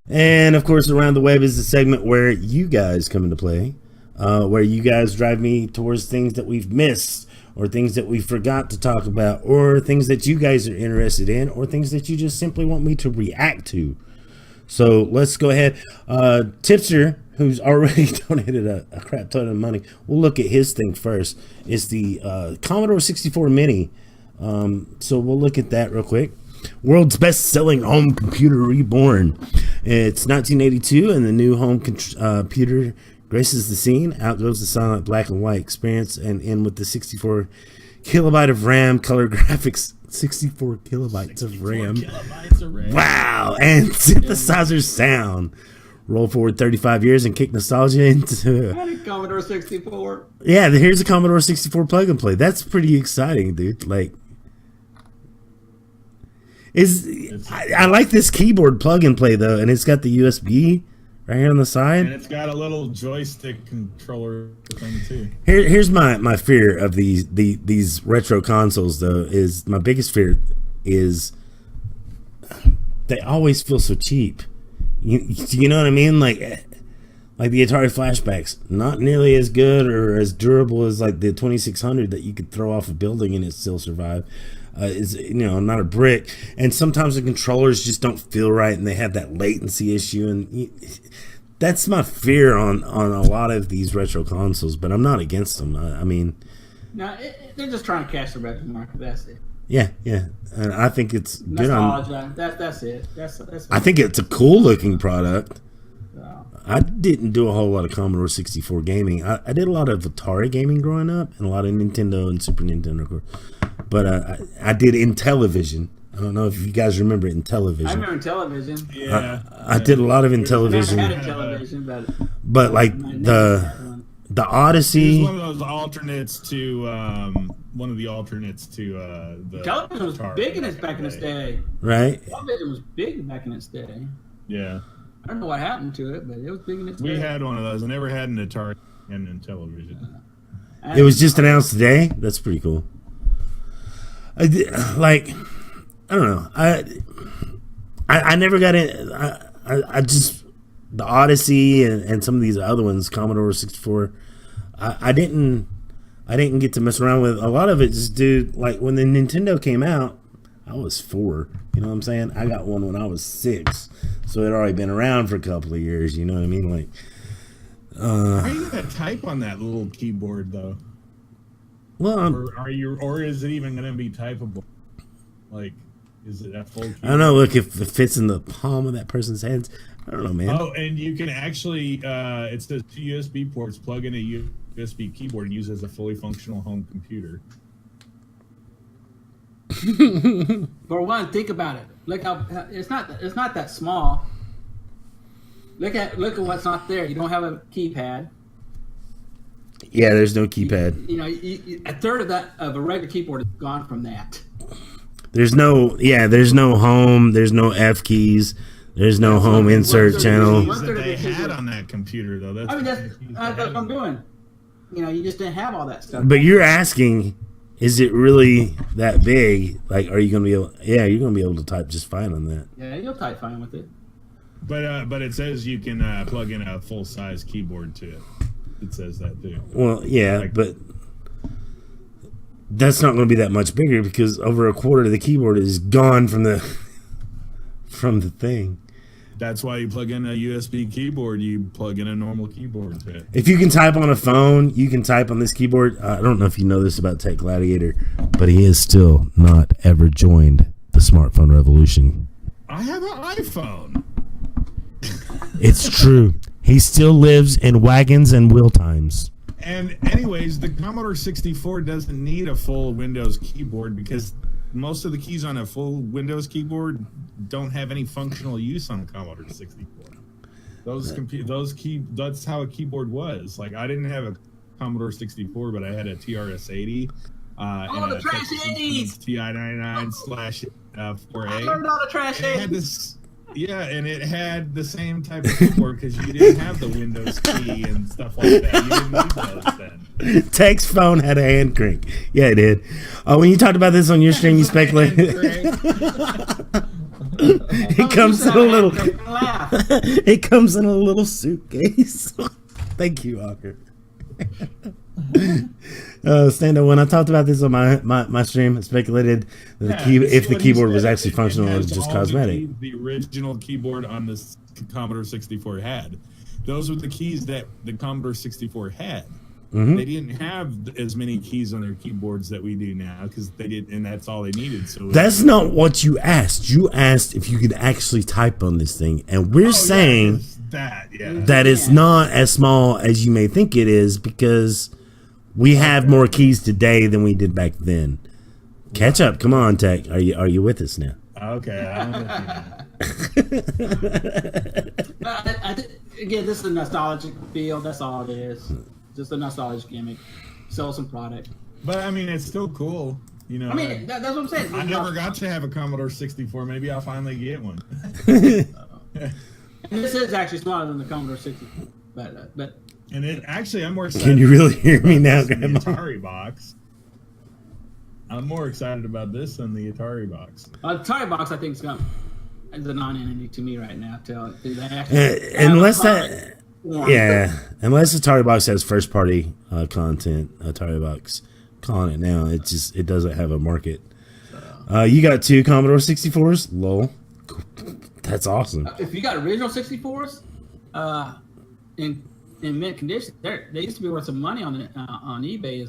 And of course, Around the Web is the segment where you guys come into play, where you guys drive me towards things that we've missed, or things that we forgot to talk about, or things that you guys are interested in, or things that you just simply want me to react to. So let's go ahead. Tipster, who's already donated a crap ton of money, we'll look at his thing first. It's the Commodore 64 Mini. So we'll look at that real quick. World's best-selling home computer reborn. It's 1982, and the new home computer graces the scene. Out goes the silent black and white experience, and in with the 64 kilobyte of RAM, color graphics. 64 kilobytes of RAM. Wow, and synthesizer sound. Roll forward 35 years and kick nostalgia into Commodore 64. Yeah, here's a Commodore 64 plug and play. That's pretty exciting, dude. Like, I like this keyboard plug and play though, and it's got the USB right here on the side, and it's got a little joystick controller thing too. Here's my fear of these retro consoles though. Is my biggest fear is they always feel so cheap. You know what I mean? Like the Atari Flashbacks, not nearly as good or as durable as like the 2600 that you could throw off a building and it still survive. Is, you know, not a brick, and sometimes the controllers just don't feel right, and they have that latency issue, and that's my fear on a lot of these retro consoles. But I'm not against them. I mean, no, they're just trying to cash the revenue market. That's it. Yeah, and I think it's good. That's it. That's I think it's a cool looking product. I didn't do a whole lot of Commodore 64 gaming. I did a lot of Atari gaming growing up, and a lot of Nintendo and Super Nintendo. But I did Intellivision. I don't know if you guys remember Intellivision. I remember Intellivision. Yeah, I did a lot of Intellivision. I had a television, but like the Odyssey. It was one of those alternates to the television was big in its back in its day. Right. Television was big back in its day. Yeah. I don't know what happened to it, but it was big in its day. We had one of those. I never had an Atari and Intellivision. It was just announced today. That's pretty cool. I don't know. I never got in. I just the Odyssey and some of these other ones, Commodore 64. I didn't get to mess around with a lot of it. Just dude, like when the Nintendo came out, I was 4. You know what I'm saying? I got one when I was 6, so it had already been around for a couple of years. You know what I mean? Like, how are you gonna type on that little keyboard though? Well, or is it even going to be typable? Like, is it a full keyboard? I don't know. Look, if it fits in the palm of that person's hands, I don't know, man. Oh, and you can actually, it says 2 USB ports, plug in a USB keyboard, and use it as a fully functional home computer. For one, think about it. Look how it's not that small. Look at what's not there. You don't have a keypad. Yeah, there's no keypad. You know, a third of a regular keyboard is gone from that. There's no home. There's no F keys. There's no home insert channel. That they had on that computer though. That's what I'm doing. You know, you just didn't have all that stuff. But you're asking, is it really that big? Like, are you gonna be able? Yeah, you're gonna be able to type just fine on that. Yeah, you'll type fine with it. But it says you can plug in a full size keyboard to it. It says that too. Well, yeah, but that's not going to be that much bigger because over a quarter of the keyboard is gone from the thing. That's why you plug in a USB keyboard. You plug in a normal keyboard to it. If you can type on a phone, you can type on this keyboard. I don't know if you know this about Tech Gladiator, but he has still not ever joined the smartphone revolution. I have an iPhone. It's true. He still lives in wagons and wheel times. And anyways, the Commodore 64 doesn't need a full Windows keyboard because most of the keys on a full Windows keyboard don't have any functional use on a Commodore 64. That's how a keyboard was. Like, I didn't have a Commodore 64, but I had a TRS-80. And the trash 80s! TI-99/4A. I learned all the trash 80s. Yeah, and it had the same type of keyboard because you didn't have the Windows key and stuff like that. You didn't need those then. Text phone had a hand crank. Yeah, it did. When you talked about this on your stream, you speculated. It comes in a little. It comes in a little suitcase. Thank you, Walker. Stand up. When I talked about this on my stream, I speculated that if the keyboard was actually functional, it was just cosmetic. The original keyboard on the Commodore 64 had. Those were the keys that the Commodore 64 had. Mm-hmm. They didn't have as many keys on their keyboards that we do now because they did, and that's all they needed. So that's not what you asked. You asked if you could actually type on this thing, and we're saying that it's not as small as you may think it is because we have more keys today than we did back then. Catch up, come on, Tech. Are you with us now? Okay. Again, this is a nostalgic feel. That's all it is. Just a nostalgic gimmick. Sell some product. But I mean, it's still cool. You know. I mean, that's what I'm saying. I never got to have a Commodore 64. Maybe I'll finally get one. And this is actually smaller than the Commodore 64. But and it actually, I'm more excited. Can you really hear me now, Grandma? The Atari box. I'm more excited about this than the Atari box. The Atari box, I think, is a non-entity to me right now. Unless Atari box has first-party content, Atari box, calling it now, it doesn't have a market. You got 2 Commodore 64s, lol. That's awesome. If you got original 64s, in mint condition, they used to be worth some money on eBay.